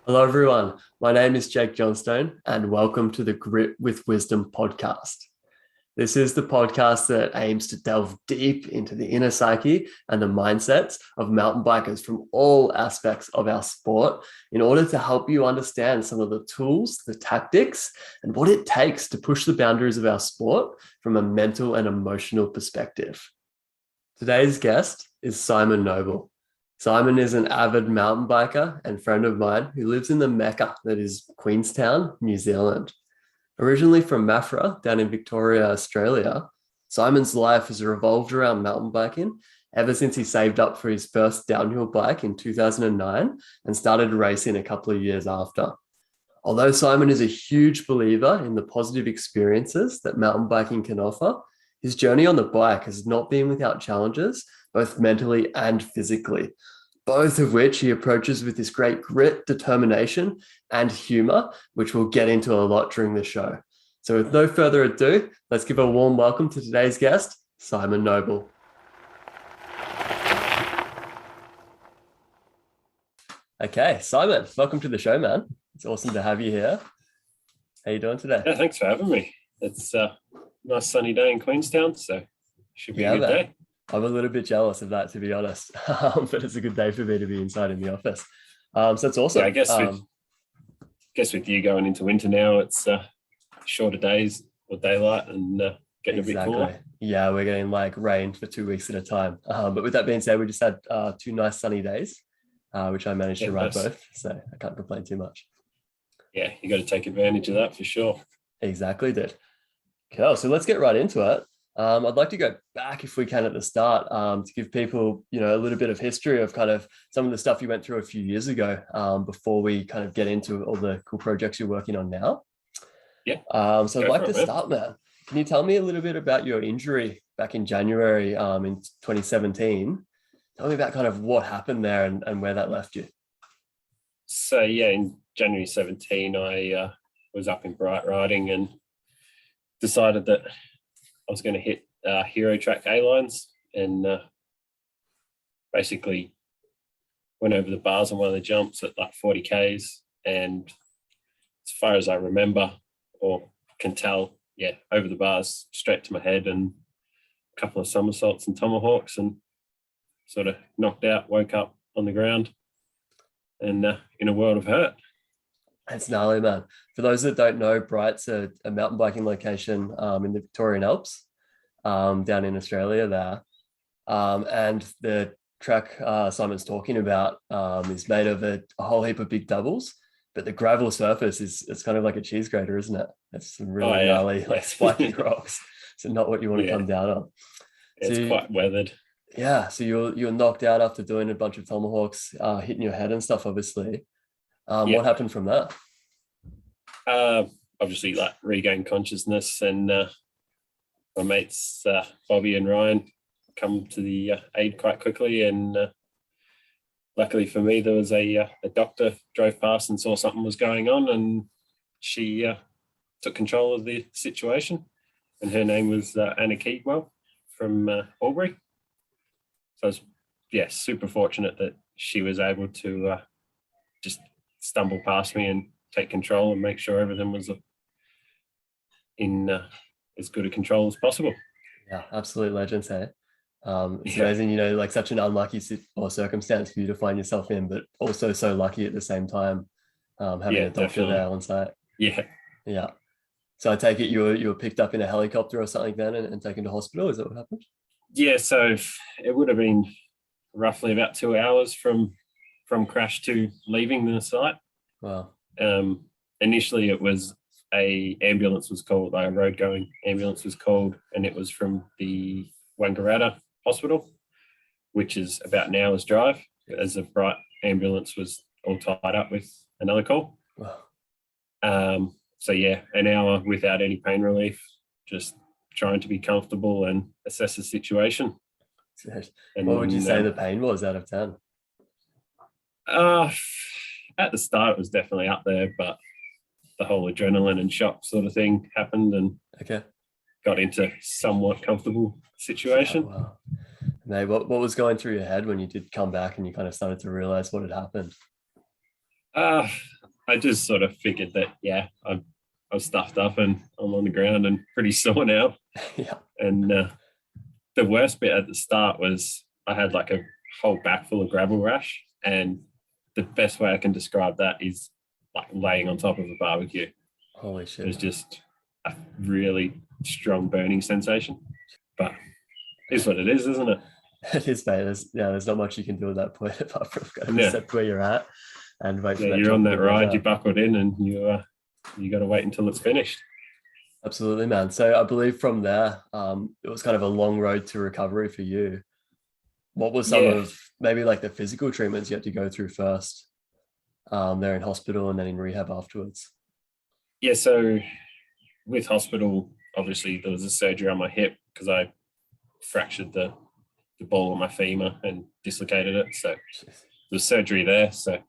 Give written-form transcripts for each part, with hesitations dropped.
Hello, everyone. My name is Jake Johnstone, and welcome to the Grit with Wisdom podcast. This is the podcast that aims to delve deep into the inner psyche and the mindsets of mountain bikers from all aspects of our sport in order to help you understand some of the tools, the tactics, and what it takes to push the boundaries of our sport from a mental and emotional perspective. Today's guest is Simon Noble. Simon is an avid mountain biker and friend of mine who lives in the Mecca, that is Queenstown, New Zealand. Originally from Maffra, down in Victoria, Australia, Simon's life has revolved around mountain biking ever since he saved up for his first downhill bike in 2009 and started racing a couple of years after. Although Simon is a huge believer in the positive experiences that mountain biking can offer, his journey on the bike has not been without challenges, both mentally and physically, both of which he approaches with this great grit, determination, and humor, which we'll get into a lot during the show. So with no further ado, let's give a warm welcome to today's guest, Simon Noble. Okay, Simon, welcome to the show, man. It's awesome to have you here. How you doing today? Yeah, thanks for having me. It's a nice sunny day in Queenstown, so should be a good day. I'm a little bit jealous of that, to be honest, but it's a good day for me to be inside in the office. So it's awesome. Yeah, I guess with you going into winter now, it's shorter days or daylight and getting a bit cooler. Yeah, we're getting like rain for 2 weeks at a time. But with that being said, we just had 2 nice sunny days, which I managed to ride both, so I can't complain too much. Yeah, you got to take advantage of that for sure. Exactly, dude. Cool. So let's get right into it. I'd like to go back, if we can, at the start to give people, a little bit of history of kind of some of the stuff you went through a few years ago before we kind of get into all the cool projects you're working on now. Yeah. So I'd like to start, man. Can you tell me a little bit about your injury back in January in 2017? Tell me about kind of what happened there and where that left you. So yeah, in January 17, I was up in Bright riding and decided that I was going to hit Hero Track A-lines and basically went over the bars on one of the jumps at like 40 Ks. And as far as I remember or can tell, over the bars, straight to my head and a couple of somersaults and tomahawks and sort of knocked out, woke up on the ground and in a world of hurt. That's gnarly, man. For those that don't know, Bright's a mountain biking location in the Victorian Alps, down in Australia there. And the track Simon's talking about is made of a whole heap of big doubles, but the gravel surface it's kind of like a cheese grater, isn't it? It's some really gnarly, like spiky rocks. So not what you want to come down on. It's quite weathered. Yeah, so you're knocked out after doing a bunch of tomahawks, hitting your head and stuff, obviously. What happened from that? Obviously, like regained consciousness, and my mates Bobby and Ryan come to the aid quite quickly. And luckily for me, there was a doctor drove past and saw something was going on, and she took control of the situation. And her name was Anna Keegwell from Albury. So I was super fortunate that she was able to just stumble past me and take control and make sure everything was in as good a control as possible. Yeah, absolute legends, hey? It's amazing, like such an unlucky circumstance for you to find yourself in, but also so lucky at the same time, having a doctor there on site. Yeah. So I take it you were picked up in a helicopter or something then and taken to hospital. Is that what happened? Yeah, so it would have been roughly about 2 hours from crash to leaving the site. Wow. Initially, it was a ambulance was called, a road going ambulance was called, and it was from the Wangaratta Hospital, which is about an hour's drive, as the Bright ambulance was all tied up with another call. Wow. So an hour without any pain relief, just trying to be comfortable and assess the situation. And what would you say the pain was out of 10? At the start, it was definitely up there, but the whole adrenaline and shock sort of thing happened and got into somewhat comfortable situation. Oh, wow. Mate, what was going through your head when you did come back and you kind of started to realize what had happened? Uh, I just sort of figured that, yeah, I'm stuffed up and I'm on the ground and pretty sore now. Yeah. And the worst bit at the start was I had like a whole back full of gravel rash. And the best way I can describe that is like laying on top of a barbecue. Holy It was shit. just a really strong burning sensation. But it's what it is, isn't it? It is, mate. There's not much you can do at that point apart from kind of Yeah. accept where you're at and wait for Yeah, that you're job on to that work ride, out. you buckled in, and you got to wait until it's finished. Absolutely, man. So I believe from there, it was kind of a long road to recovery for you. What were some Yeah, of maybe like the physical treatments you had to go through first, there in hospital and then in rehab afterwards? yeah. So with hospital, obviously there was a surgery on my hip because I fractured the ball of my femur and dislocated it. So there was surgery there. So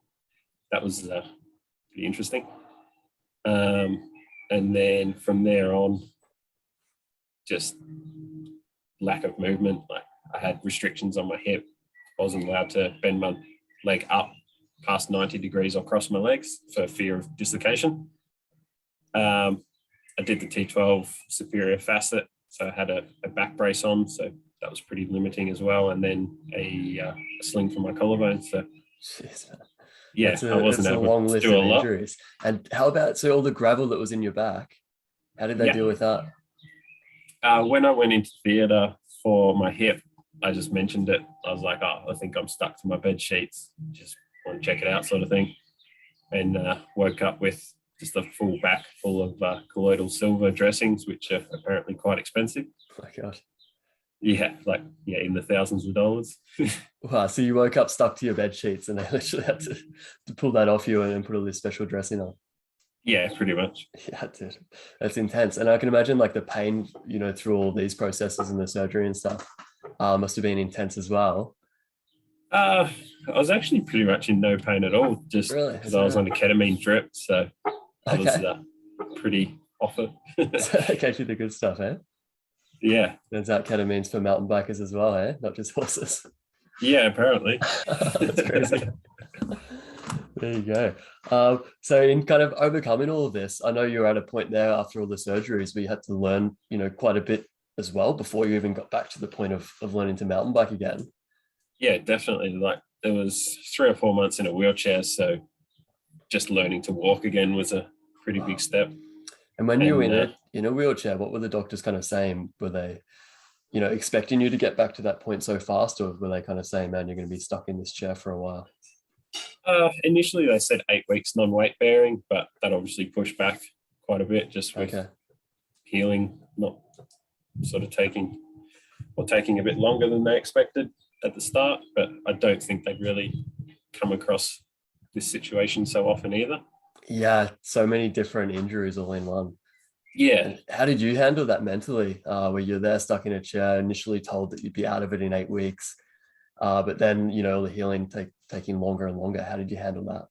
that was pretty interesting. And then from there on, just lack of movement. Like I had restrictions on my hip. I wasn't allowed to bend my leg up past 90 degrees or cross my legs for fear of dislocation. I did the T12 superior facet, so I had a back brace on, so that was pretty limiting as well, and then a sling for my collarbone. So Jeez, man. yeah, I It's wasn't a able long to list do a of lot. injuries. And how about all the gravel that was in your back? How did they Yeah, deal with that? when I went into theatre for my hip, I just mentioned it. I was like, oh, I think I'm stuck to my bed sheets. Just want to check it out, sort of thing. And woke up with just a full back full of colloidal silver dressings, which are apparently quite expensive. Oh my God. Yeah, in the thousands of dollars. Wow. So you woke up stuck to your bed sheets and they literally had to pull that off you and put all this special dressing on. Yeah, pretty much. Yeah, dude. That's intense. And I can imagine like the pain, through all these processes and the surgery and stuff must have been intense as well. I was actually pretty much in no pain at all, just Really? because I was on a ketamine drip, so I was Okay. pretty off it. So that gave you the good stuff, eh? Yeah, Turns out ketamine's for mountain bikers as well, eh? Not just horses. yeah, apparently. That's crazy. There you go. So in kind of overcoming all of this, I know you're at a point there after all the surgeries where you had to learn, quite a bit as well before you even got back to the point of learning to mountain bike again. Yeah, definitely. Like there was 3 or 4 months in a wheelchair, so just learning to walk again was a pretty big step. And when you were in a wheelchair, what were the doctors kind of saying? Were they, expecting you to get back to that point so fast, or were they kind of saying, man, you're going to be stuck in this chair for a while? Initially, they said 8 weeks non-weight bearing, but that obviously pushed back quite a bit just with healing, not sort of taking a bit longer than they expected at the start. But I don't think they'd really come across this situation so often either. Yeah, so many different injuries all in one. Yeah. And how did you handle that mentally, where you're there stuck in a chair, initially told that you'd be out of it in 8 weeks, but then, the healing taking longer and longer? How did you handle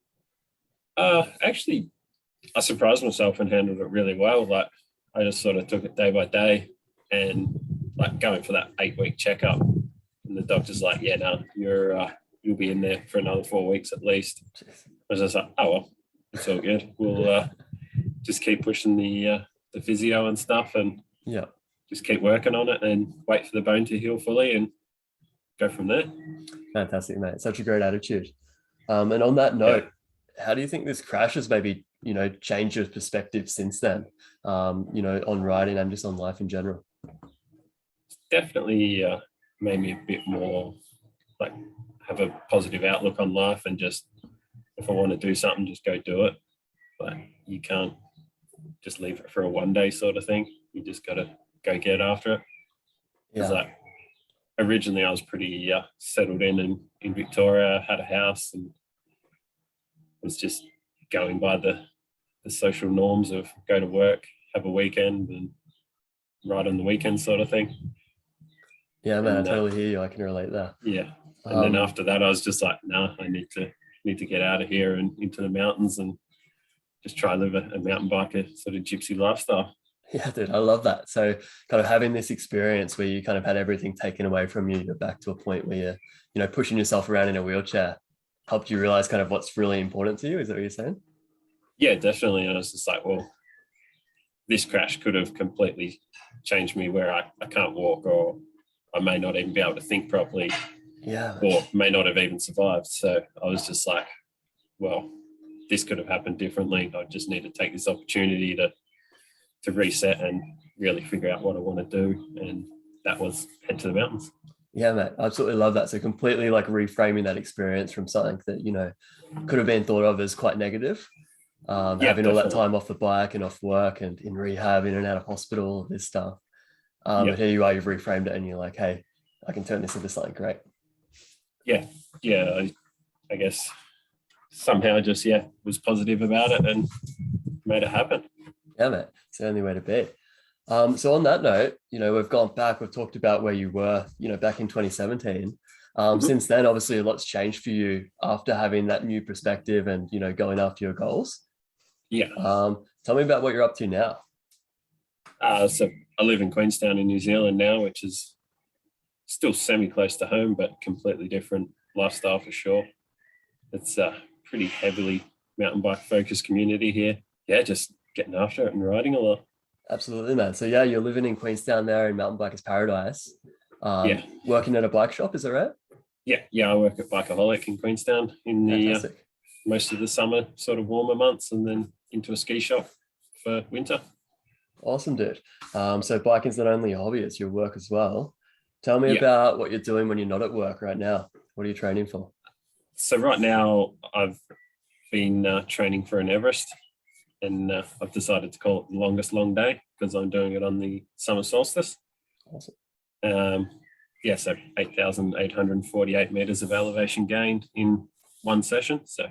that? Actually, I surprised myself and handled it really well. Like I just sort of took it day by day, and like going for that 8-week checkup, and the doctor's like, yeah, no, you'll be in there for another 4 weeks at least. I was just like, oh well, it's all good. We'll just keep pushing the physio and stuff, and just keep working on it and wait for the bone to heal fully and go from there. Fantastic, mate. Such a great attitude. And on that note, how do you think this crash has maybe, changed your perspective since then, on riding and just on life in general? It's definitely made me a bit more like have a positive outlook on life, and just if I want to do something, just go do it. But you can't just leave it for a one day sort of thing. You just got to go get after it. Because like originally I was pretty settled in Victoria, had a house, and was just going by the social norms of go to work, have a weekend, and ride on the weekend sort of thing. Yeah, man, I totally hear you. I can relate there. Yeah. And then after that, I was just like, no, I need to get out of here and into the mountains and just try to live a mountain biker sort of gypsy lifestyle. Yeah, dude, I love that. So kind of having this experience where you kind of had everything taken away from you, you're back to a point where you're, pushing yourself around in a wheelchair. helped you realize kind of what's really important to you? Is that what you're saying? Yeah, definitely. And I was just like, well, this crash could have completely changed me where I can't walk, or I may not even be able to think properly, or may not have even survived. So I was just like, well, this could have happened differently. I just need to take this opportunity to reset and really figure out what I want to do. And that was head to the mountains. Yeah, mate, I absolutely love that. So completely like reframing that experience from something that, could have been thought of as quite negative. Having definitely. all that time off the bike and off work and in rehab, in and out of hospital, this stuff. But here you are, you've reframed it and you're like, hey, I can turn this into something great. Yeah. I guess somehow just, was positive about it and made it happen. Yeah, mate, it's the only way to be. So on that note, we've gone back, we've talked about where you were, back in 2017. Since then, obviously a lot's changed for you after having that new perspective and, going after your goals. Yeah. Tell me about what you're up to now. So I live in Queenstown in New Zealand now, which is still semi-close to home, but completely different lifestyle for sure. It's a pretty heavily mountain bike focused community here. Yeah, just getting after it and riding a lot. Absolutely, man. So yeah, you're living in Queenstown there in Mountain Bikers Paradise. Working at a bike shop, is that right? Yeah. I work at Bikeaholic in Queenstown in the most of the summer, sort of warmer months, and then into a ski shop for winter. Awesome, dude. So biking's not only a hobby, it's your work as well. Tell me about what you're doing when you're not at work right now. What are you training for? So right now I've been training for an Everest, and I've decided to call it the longest long day because I'm doing it on the summer solstice. Awesome. So 8,848 meters of elevation gained in one session. So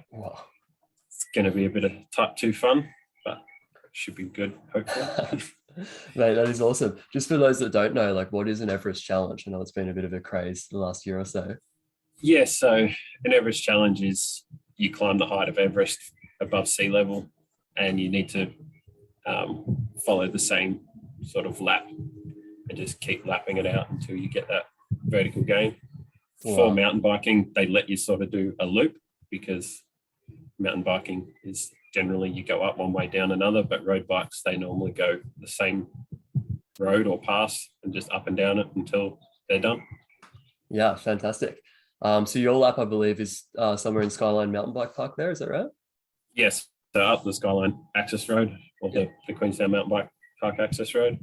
It's going to be a bit of type 2 fun, but it should be good, hopefully. Mate, that is awesome. Just for those that don't know, like, what is an Everest challenge? I know it's been a bit of a craze the last year or so. Yeah, so an Everest challenge is you climb the height of Everest above sea level, and you need to follow the same sort of lap and just keep lapping it out until you get that vertical gain. Wow. For mountain biking, they let you sort of do a loop because mountain biking is generally you go up one way, down another, but road bikes, they normally go the same road or pass and just up and down it until they're done. Yeah, fantastic. So your lap, I believe, is somewhere in Skyline Mountain Bike Park there, is that right? Yes, so up the Skyline Access Road, or the Queenstown Mountain Bike Park Access Road.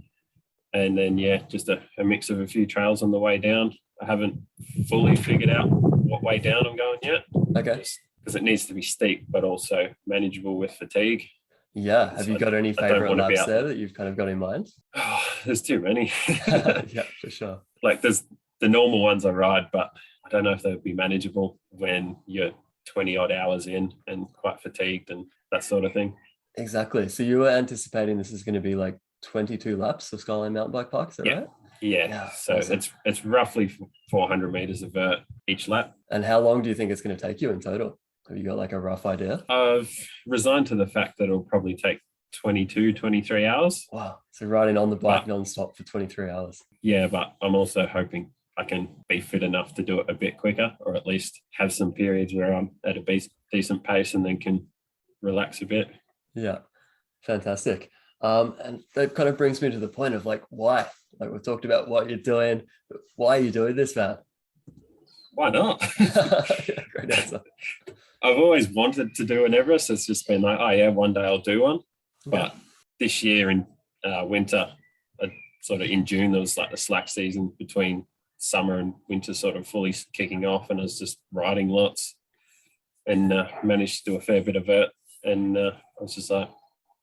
And then, just a mix of a few trails on the way down. I haven't fully figured out what way down I'm going yet. Okay. Because it needs to be steep, but also manageable with fatigue. Yeah. Have you got any favorite laps there that you've kind of got in mind? Oh, there's too many. Yeah, for sure. Like there's the normal ones I ride, but I don't know if they would be manageable when you're 20 odd hours in and quite fatigued and that sort of thing. Exactly. So you were anticipating this is going to be like 22 laps of Skyline Mountain Bike Park, is that right? Yeah. So awesome. It's roughly 400 meters of vert each lap. And how long do you think it's going to take you in total? Have you got like a rough idea? I've resigned to the fact that it'll probably take 22, 23 hours. Wow. So riding on the bike non-stop for 23 hours. Yeah, but I'm also hoping I can be fit enough to do it a bit quicker, or at least have some periods where I'm at a decent pace and then can relax a bit. Yeah, fantastic. And that kind of brings me to the point of like, why? Like we've talked about what you're doing, but why are you doing this, man? Why not? Yeah, great answer. I've always wanted to do an Everest. It's just been like, one day I'll do one. But this year in winter, sort of in June, there was like the slack season between summer and winter sort of fully kicking off, and I was just riding lots and managed to do a fair bit of it. And I was just like,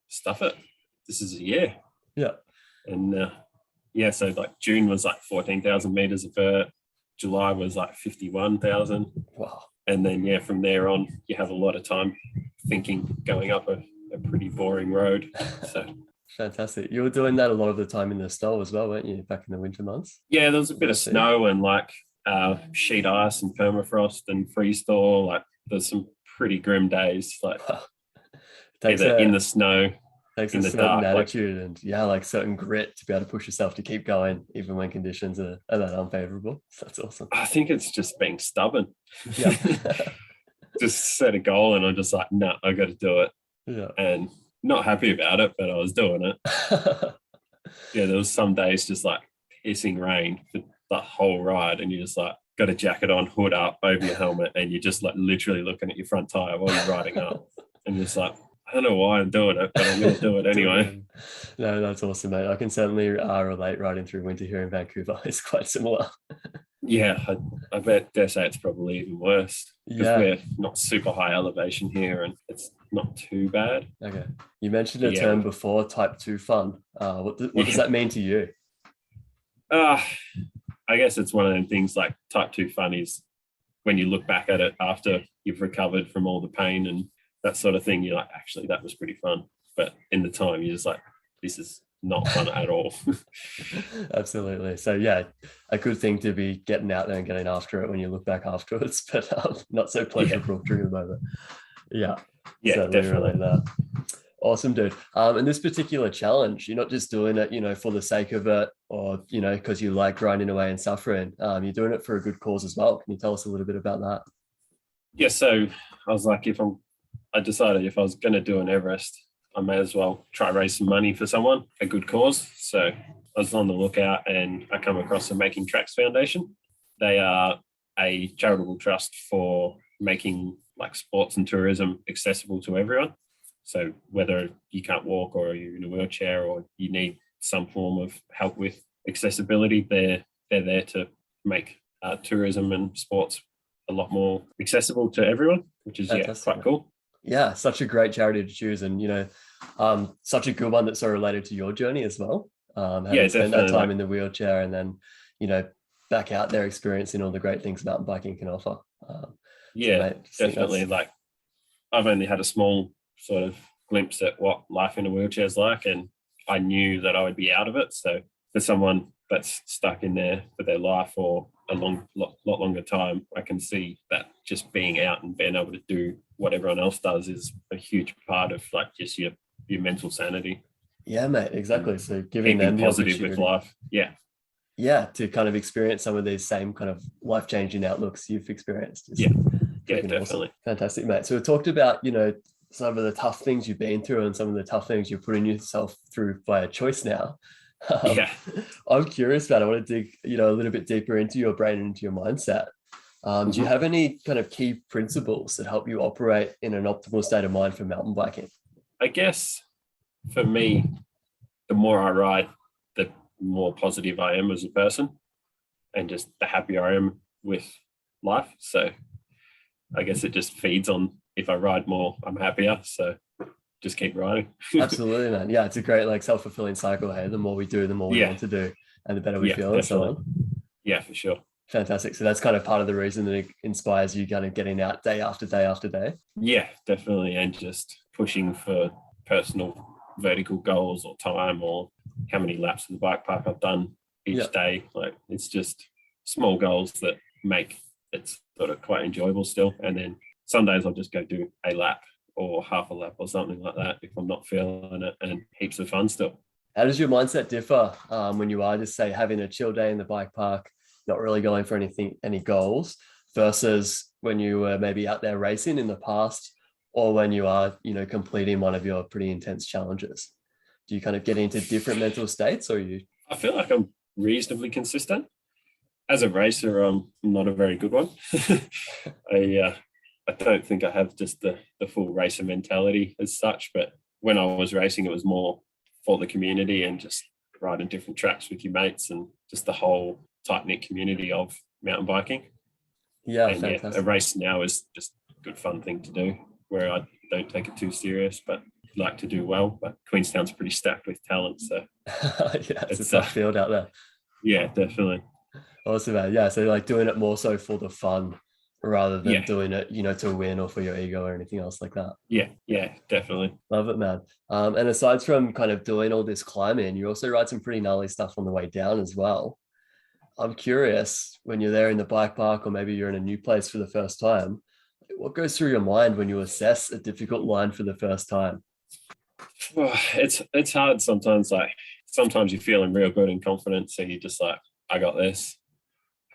stuff it. This is a year. Yeah. And so like June was like 14,000 meters of vert. July was like 51,000. Wow. And then, from there on, you have a lot of time thinking, going up a pretty boring road. So fantastic. You were doing that a lot of the time in the snow as well, weren't you, back in the winter months? Yeah, there was a bit of snow and like sheet ice and permafrost and freeze thaw. Like there's some pretty grim days, like either in the snow, takes in a the certain dark, attitude and like certain grit to be able to push yourself to keep going even when conditions are that unfavorable. So that's awesome. I think it's just being stubborn. Yeah. just set a goal, and I'm just like, no, I got to do it. Yeah. And not happy about it, but I was doing it. Yeah, there was some days just like pissing rain for the whole ride, and you just like got a jacket on, hood up over your helmet, and you're just like literally looking at your front tire while you're riding up, and you're just like, I don't know why I'm doing it, but I'm going to do it anyway. No, that's awesome, mate. I can certainly relate. Riding through winter here in Vancouver. It's quite similar. Yeah, I dare say it's probably even worse because Yeah. we're not super high elevation here, and it's not too bad. Okay. You mentioned a term before, type 2 fun. What does that mean to you? I guess it's one of them things like type 2 fun is when you look back at it after you've recovered from all the pain and that sort of thing, you're like, actually, that was pretty fun. But in the time, you're just like, this is not fun at all. Absolutely. So yeah, a good thing to be getting out there and getting after it when you look back afterwards, but not so pleasurable during the moment. Yeah, definitely. That. Awesome, dude. And this particular challenge, you're not just doing it, for the sake of it, or because you like grinding away and suffering. You're doing it for a good cause as well. Can you tell us a little bit about that? Yeah. So I was like, I decided if I was going to do an Everest, I may as well try raise some money for someone, a good cause. So I was on the lookout, and I come across the Making Tracks Foundation. They are a charitable trust for making like sports and tourism accessible to everyone. So whether you can't walk or you're in a wheelchair or you need some form of help with accessibility, they're there to make tourism and sports a lot more accessible to everyone, which is quite cool. Yeah, such a great charity to choose, and such a good one that's so related to your journey as well. Having spent that time in the wheelchair and then back out there experiencing all the great things mountain biking can offer. Definitely. Like I've only had a small sort of glimpse at what life in a wheelchair is like, and I knew that I would be out of it. So for someone that's stuck in there for their life or a lot longer time, I can see that just being out and being able to do what everyone else does is a huge part of like just your sanity. Yeah, mate, exactly. So giving them the positive with life. Yeah, to kind of experience some of these same kind of life-changing outlooks you've experienced. Yeah, definitely. Awesome. Fantastic, mate. So we talked about, some of the tough things you've been through and some of the tough things you're putting yourself through by a choice now. I'm curious about it. I want to dig, a little bit deeper into your brain and into your mindset. Do you have any kind of key principles that help you operate in an optimal state of mind for mountain biking? I guess for me, the more I ride, the more positive I am as a person, and just the happier I am with life. So I guess it just feeds on, if I ride more, I'm happier. So just keep riding. Absolutely, man. Yeah, it's a great self-fulfilling cycle. Hey, the more we do, the more we want to do, and the better we feel, and so on. Yeah, for sure. Fantastic. So that's kind of part of the reason that it inspires you kind of getting out day after day after day. Yeah, definitely. And just pushing for personal vertical goals or time or how many laps of the bike park I've done each day. Like it's just small goals that make it sort of quite enjoyable still. And then some days I'll just go do a lap or half a lap or something like that if I'm not feeling it, and heaps of fun still. How does your mindset differ when you are just say having a chill day in the bike park, not really going for any goals, versus when you were maybe out there racing in the past, or when you are, completing one of your pretty intense challenges? Do you kind of get into different mental states, or you? I feel like I'm reasonably consistent. As a racer, I'm not a very good one. I don't think I have just the full racer mentality as such, but when I was racing, it was more for the community and just riding different tracks with your mates and just the whole tight-knit community of mountain biking. Yeah, and fantastic. A race now is just a good fun thing to do, where I don't take it too serious, but like to do well. But Queenstown's pretty stacked with talent, so it's a tough field out there. Yeah, definitely. Awesome, man. Yeah, so doing it more so for the fun rather than doing it, to win or for your ego or anything else like that. Yeah, definitely. Love it, man. And aside from kind of doing all this climbing, you also ride some pretty gnarly stuff on the way down as well. I'm curious, when you're there in the bike park, or maybe you're in a new place for the first time, what goes through your mind when you assess a difficult line for the first time? Well, it's hard sometimes. Sometimes you're feeling real good and confident, so you're just like, I got this.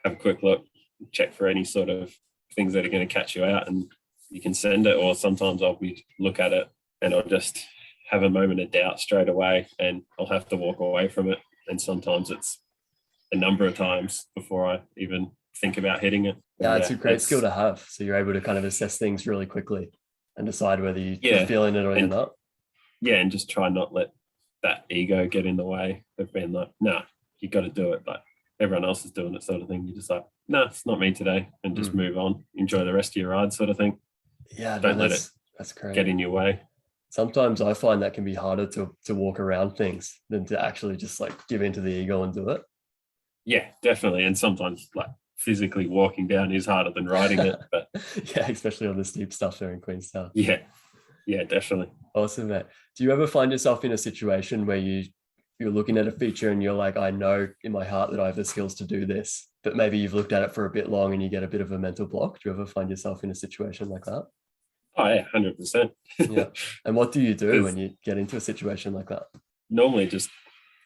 Have a quick look, check for any sort of things that are going to catch you out, and you can send it, or sometimes I'll look at it and I'll just have a moment of doubt straight away and I'll have to walk away from it. And sometimes it's a number of times before I even think about hitting it. Yeah, it's a great skill to have. So you're able to kind of assess things really quickly and decide whether you're feeling it or you're not. Yeah, and just try not let that ego get in the way of being like, nah, you got to do it. Like everyone else is doing it, sort of thing. You just like, no, it's not me today, and just move on. Enjoy the rest of your ride, sort of thing. Yeah, don't let it get in your way. Sometimes I find that can be harder to walk around things than to actually just like give into the ego and do it. Yeah, definitely. And sometimes like physically walking down is harder than riding it. But yeah, especially on the steep stuff there in Queenstown. Yeah, definitely. Awesome, mate. Do you ever find yourself in a situation where you're looking at a feature and you're like, I know in my heart that I have the skills to do this, but maybe you've looked at it for a bit long and you get a bit of a mental block? Do you ever find yourself in a situation like that? Oh yeah, 100%. Yeah. And what do you do when you get into a situation like that? Normally just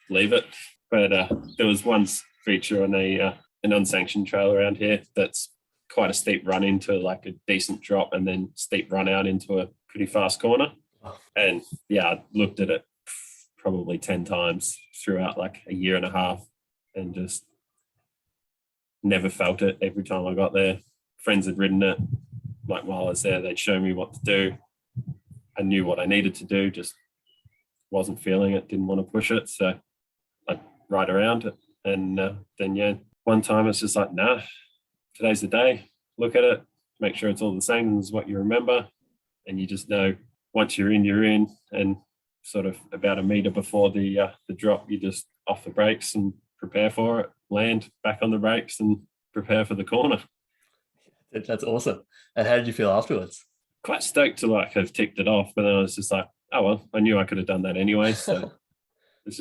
leave it. But there was one feature on an unsanctioned trail around here that's quite a steep run into like a decent drop and then steep run out into a pretty fast corner. And yeah, I looked at it probably 10 times throughout like a year and a half and just never felt it every time I got there. Friends had ridden it. Like while I was there, they'd show me what to do. I knew what I needed to do, just wasn't feeling it, didn't want to push it. So I'd ride around it. And then, one time it's just like, nah, today's the day. Look at it, make sure it's all the same as what you remember. And you just know once you're in. And sort of about a meter before the drop, you just off the brakes and prepare for it, land back on the brakes and prepare for the corner. That's awesome. And how did you feel afterwards? Quite stoked to like have ticked it off, but then I was just like, oh well, I knew I could have done that anyway. So it's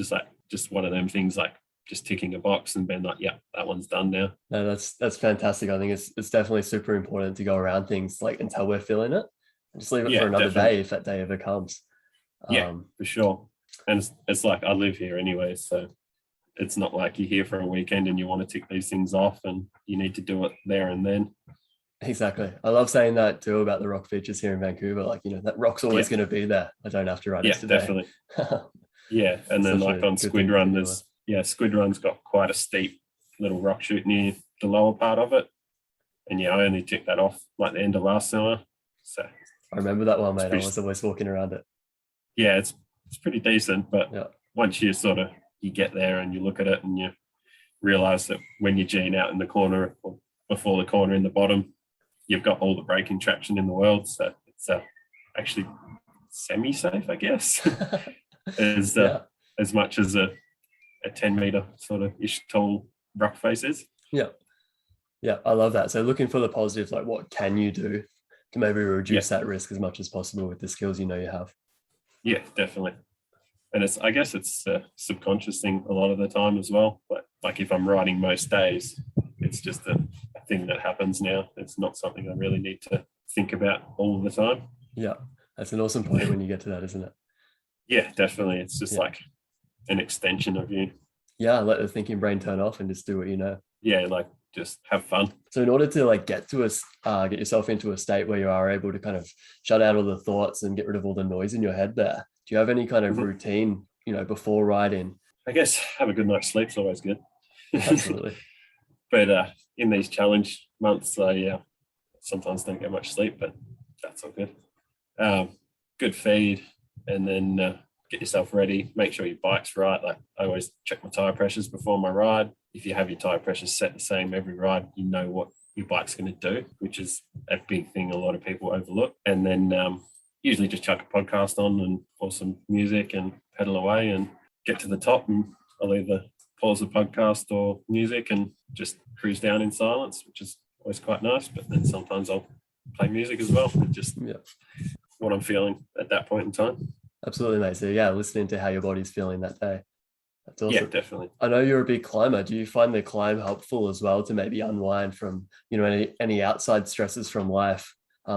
just one of them things, like just ticking a box and being like, yeah, that one's done now. No, that's fantastic. I think it's definitely super important to go around things like until we're feeling it and just leave it for another day if that day ever comes. Yeah, for sure. And it's like I live here anyway, so it's not like you're here for a weekend and you want to tick these things off and you need to do it there and then. Exactly. I love saying that too about the rock features here in Vancouver. Like, that rock's always going to be there. I don't have to ride it today. Definitely. Yeah. And then like on Squid Run, Squid Run's got quite a steep little rock chute near the lower part of it. And I only ticked that off like the end of last summer. So I remember that one, mate. I was always walking around it. Yeah, it's pretty decent. But once you you get there and you look at it and you realize that when you're G'ing out in the corner or before the corner in the bottom, you've got all the braking traction in the world. So it's actually semi-safe, I guess, as much as a 10-meter sort of ish tall rock face is. Yeah. Yeah, I love that. So looking for the positives, like what can you do to maybe reduce that risk as much as possible with the skills you have? Yeah, definitely. And I guess it's a subconscious thing a lot of the time as well. But like if I'm riding most days, it's just a thing that happens now. It's not something I really need to think about all the time. Yeah, that's an awesome point when you get to that, isn't it? Yeah, definitely. It's just like an extension of you. Yeah, let the thinking brain turn off and just do what you know. Yeah, like just have fun. So in order to like get yourself into a state where you are able to kind of shut out all the thoughts and get rid of all the noise in your head there, do you have any kind of routine, before riding? I guess have a good night's sleep's always good. Absolutely. But in these challenge months, I sometimes don't get much sleep, but that's all good. Good feed, and then get yourself ready. Make sure your bike's right. Like I always check my tire pressures before my ride. If you have your tire pressures set the same every ride, you know what your bike's going to do, which is a big thing a lot of people overlook. And then usually just chuck a podcast on or some music and pedal away and get to the top. And I'll either pause the podcast or music and just cruise down in silence, which is always quite nice. But then sometimes I'll play music as well, and just what I'm feeling at that point in time. Absolutely, mate. So listening to how your body's feeling that day. That's awesome. Yeah, definitely. I know you're a big climber. Do you find the climb helpful as well to maybe unwind from, any outside stresses from life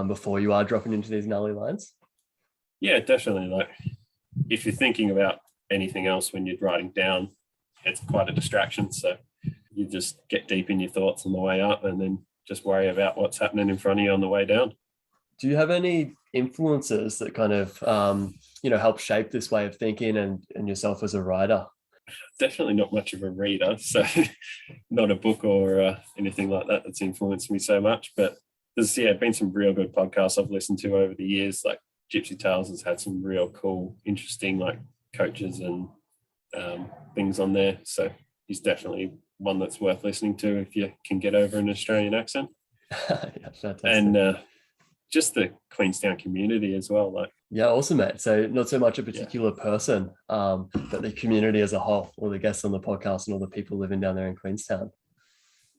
before you are dropping into these gnarly lines? Yeah, definitely. Like if you're thinking about anything else when you're riding down, it's quite a distraction. So you just get deep in your thoughts on the way up and then just worry about what's happening in front of you on the way down. Do you have any influences that kind of, help shape this way of thinking and yourself as a writer? Definitely not much of a reader, so not a book or anything like that that's influenced me so much. But there's been some real good podcasts I've listened to over the years. Like Gypsy Tales has had some real cool, interesting like coaches and things on there. So he's definitely one that's worth listening to if you can get over an Australian accent. Yeah, fantastic. And just the Queenstown community as well. Like, yeah, awesome, mate. So not so much a particular person, but the community as a whole, all the guests on the podcast and all the people living down there in Queenstown.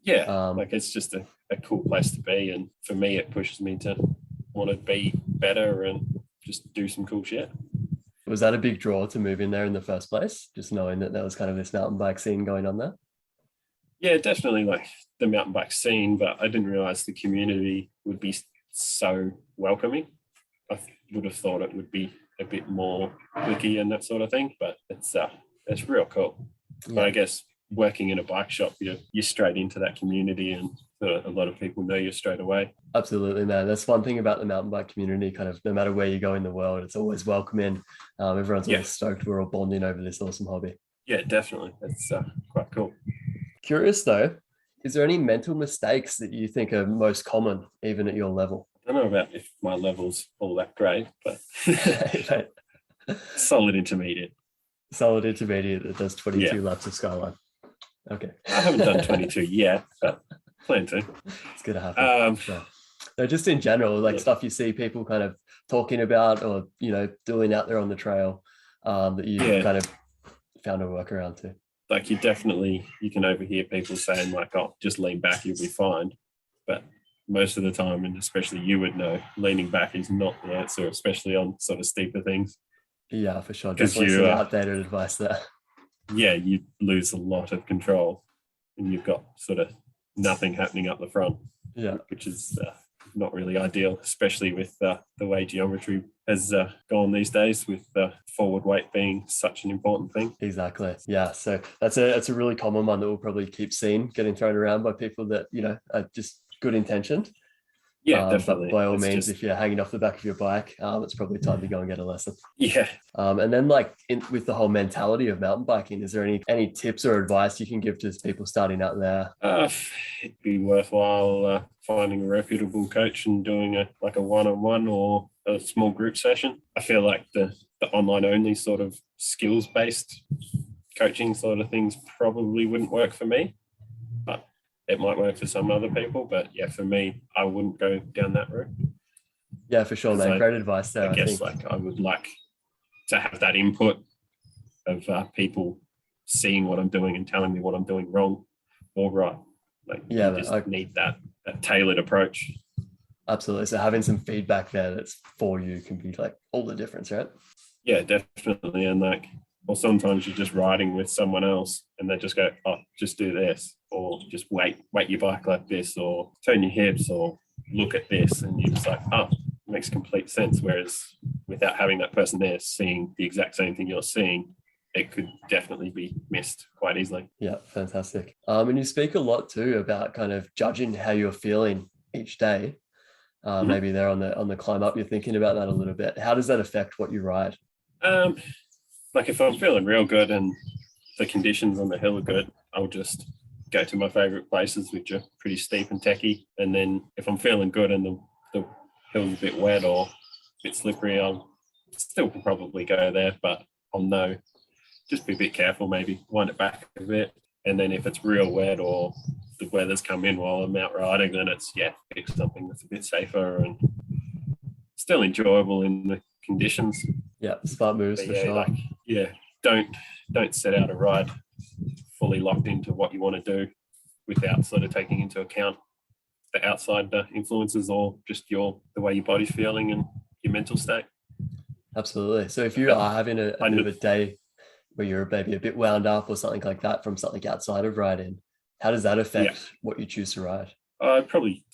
Yeah, like it's just a cool place to be. And for me, it pushes me to want to be better and just do some cool shit. Was that a big draw to move in there in the first place? Just knowing that there was kind of this mountain bike scene going on there? Yeah, definitely like the mountain bike scene, but I didn't realize the community would be so welcoming. I would have thought it would be a bit more cliquey and that sort of thing, but it's real cool. Yeah. But I guess working in a bike shop, you're straight into that community, and a lot of people know you straight away. Absolutely, man. That's one thing about the mountain bike community. Kind of no matter where you go in the world, it's always welcoming. Everyone's always stoked we're all bonding over this awesome hobby. Yeah, definitely. It's quite cool. Curious though, is there any mental mistakes that you think are most common, even at your level? I don't know about if my level's all that great, but solid intermediate. Solid intermediate that does 22 laps of Skyline. Okay. I haven't done 22 yet, but plan to. It's going to happen. So just in general, like stuff you see people kind of talking about or, doing out there on the trail that you kind of found a workaround to. Like you can overhear people saying like, oh, just lean back, you'll be fine. But most of the time, and especially you would know, leaning back is not the answer, especially on sort of steeper things. Yeah, for sure. Definitely some outdated advice there. Yeah, you lose a lot of control and you've got sort of nothing happening up the front. Yeah, which is not really ideal, especially with the way geometry has gone these days, with forward weight being such an important thing. Exactly. Yeah. So that's a really common one that we'll probably keep seeing getting thrown around by people that, are just good intentioned. Yeah, definitely. But by all means, if you're hanging off the back of your bike, it's probably time to go and get a lesson. Yeah. And then with the whole mentality of mountain biking, is there any tips or advice you can give to people starting out there? It'd be worthwhile finding a reputable coach and doing a one-on-one or a small group session. I feel like the online only sort of skills-based coaching sort of things probably wouldn't work for me, but it might work for some other people. But yeah, for me, I wouldn't go down that route. Yeah, for sure, man. Great advice there. I guess I would like to have that input of people seeing what I'm doing and telling me what I'm doing wrong or right. You just need that tailored approach. Absolutely. So having some feedback there that's for you can be all the difference, right? Yeah, definitely. And or sometimes you're just riding with someone else and they just go, oh, just do this, or just weight your bike like this, or turn your hips, or look at this. And you're just like, oh, it makes complete sense. Whereas without having that person there seeing the exact same thing you're seeing, it could definitely be missed quite easily. Yeah, fantastic. And you speak a lot too about kind of judging how you're feeling each day. Maybe there on the climb up, you're thinking about that a little bit. How does that affect what you ride? If I'm feeling real good and the conditions on the hill are good, I'll just go to my favorite places, which are pretty steep and techy. And then if I'm feeling good and the hill's a bit wet or a bit slippery, I'll still probably go there, but I'll know. Just be a bit careful, maybe wind it back a bit. And then if it's real wet or the weather's come in while I'm out riding, then it's, pick something that's a bit safer and still enjoyable in the conditions. Yeah, smart moves for sure. Don't set out a ride fully locked into what you want to do without sort of taking into account the outside influences or just the way your body's feeling and your mental state. Absolutely. So if you are having a bit of a day where you're maybe a bit wound up or something like that from something outside of riding, how does that affect what you choose to ride? I'd probably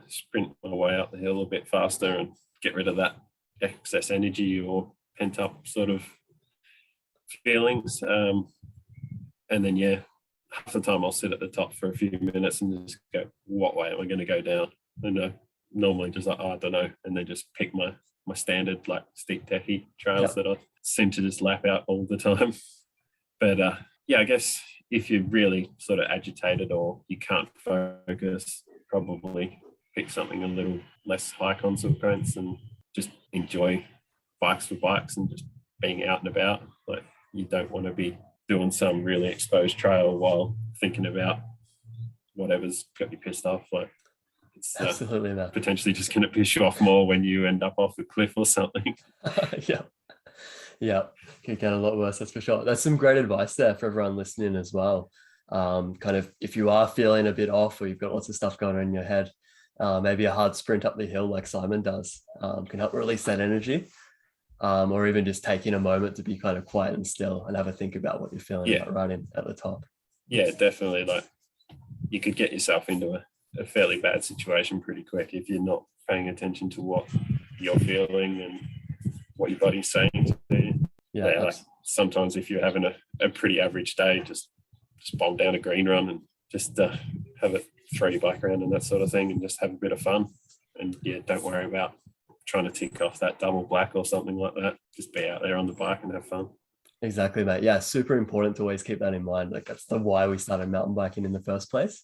sprint my way up the hill a bit faster and get rid of that excess energy or pent up sort of feelings. And then, half the time I'll sit at the top for a few minutes and just go, what way am I going to go down? And normally just like, oh, I don't know, and then just pick my standard like steep techie trails that I seem to just lap out all the time. But I guess if you're really sort of agitated or you can't focus, probably pick something a little less high consequence and just enjoy bikes for bikes and just being out and about. Like, you don't want to be doing some really exposed trail while thinking about whatever's got you pissed off. Like, it's absolutely not. Potentially just going to piss you off more when you end up off a cliff or something. Yeah, could get a lot worse, that's for sure. That's some great advice there for everyone listening as well. Kind of, if you are feeling a bit off or you've got lots of stuff going on in your head, maybe a hard sprint up the hill like Simon does can help release that energy. Or even just taking a moment to be kind of quiet and still and have a think about what you're feeling about running at the top. Yeah, definitely. Like, you could get yourself into a fairly bad situation pretty quick if you're not paying attention to what you're feeling and what your body's saying to you. Yeah, like sometimes if you're having a pretty average day, just bomb down a green run and just have it, throw your bike around and that sort of thing, and just have a bit of fun. And don't worry about trying to tick off that double black or something like that. Just be out there on the bike and have fun. Exactly, mate. Yeah, super important to always keep that in mind. Like, that's the why we started mountain biking in the first place.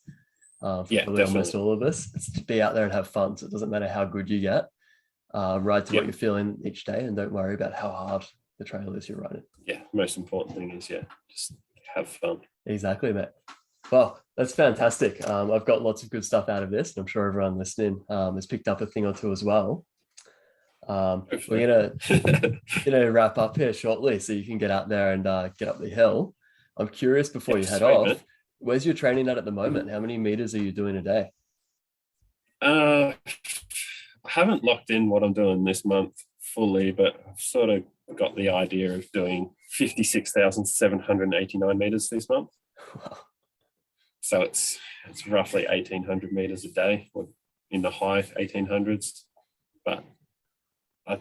Probably almost all of us. It's to be out there and have fun. So it doesn't matter how good you get. Ride to what you're feeling each day, and don't worry about how hard the trail is you're riding. Yeah, most important thing is just have fun. Exactly, mate. Well, that's fantastic. I've got lots of good stuff out of this, and I'm sure everyone listening has picked up a thing or two as well. We're gonna wrap up here shortly, so you can get out there and get up the hill. I'm curious, before you head off, mate, where's your training at the moment? How many meters are you doing a day? I haven't locked in what I'm doing this month fully, but I've sort of got the idea of doing 56,789 meters this month. Wow. So it's roughly 1,800 meters a day, or in the high 1,800s. But I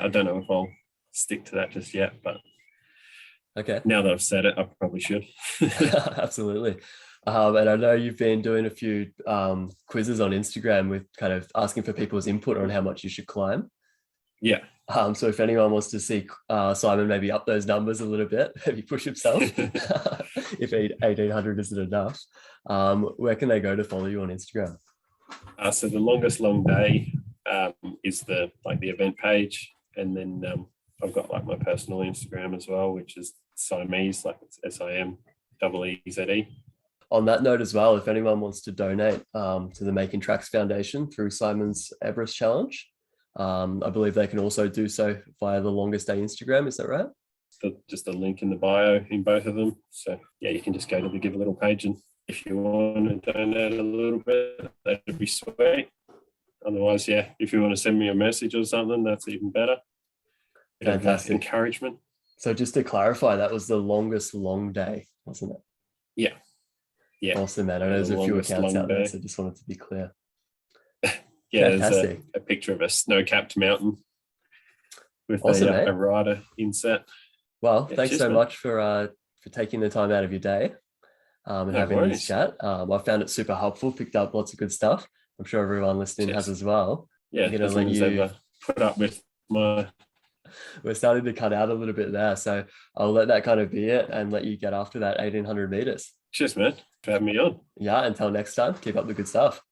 don't know if I'll stick to that just yet. But okay, now that I've said it, I probably should. Absolutely. And I know you've been doing a few quizzes on Instagram with kind of asking for people's input on how much you should climb. Yeah. So if anyone wants to see Simon maybe up those numbers a little bit, maybe push himself, if 1,800 isn't enough, where can they go to follow you on Instagram? So the longest long day is the event page, and then I've got like my personal Instagram as well, which is Siamese, like it's SIMEEZE. On that note as well, if anyone wants to donate to the Making Tracks Foundation through Simon's Everest Challenge, I believe they can also do so via the Longest Day Instagram. Is that right? Just a link in the bio in both of them. So yeah, you can just go to the Give a Little page, and if you want to donate a little bit, that'd be sweet. Otherwise, if you want to send me a message or something, that's even better. Fantastic. Encouragement. So just to clarify, that was the longest long day, wasn't it? Yeah. Awesome, man. I know there's a few accounts out there, so just wanted to be clear. There's a picture of a snow-capped mountain with a rider inset. Well, thanks so much for taking the time out of your day and having this chat. I found it super helpful, picked up lots of good stuff. I'm sure everyone listening has as well. Yeah, I'm going to let you put up with my... We're starting to cut out a little bit there, so I'll let that kind of be it and let you get after that 1,800 meters. Cheers, man, for having me on. Yeah, until next time, keep up the good stuff.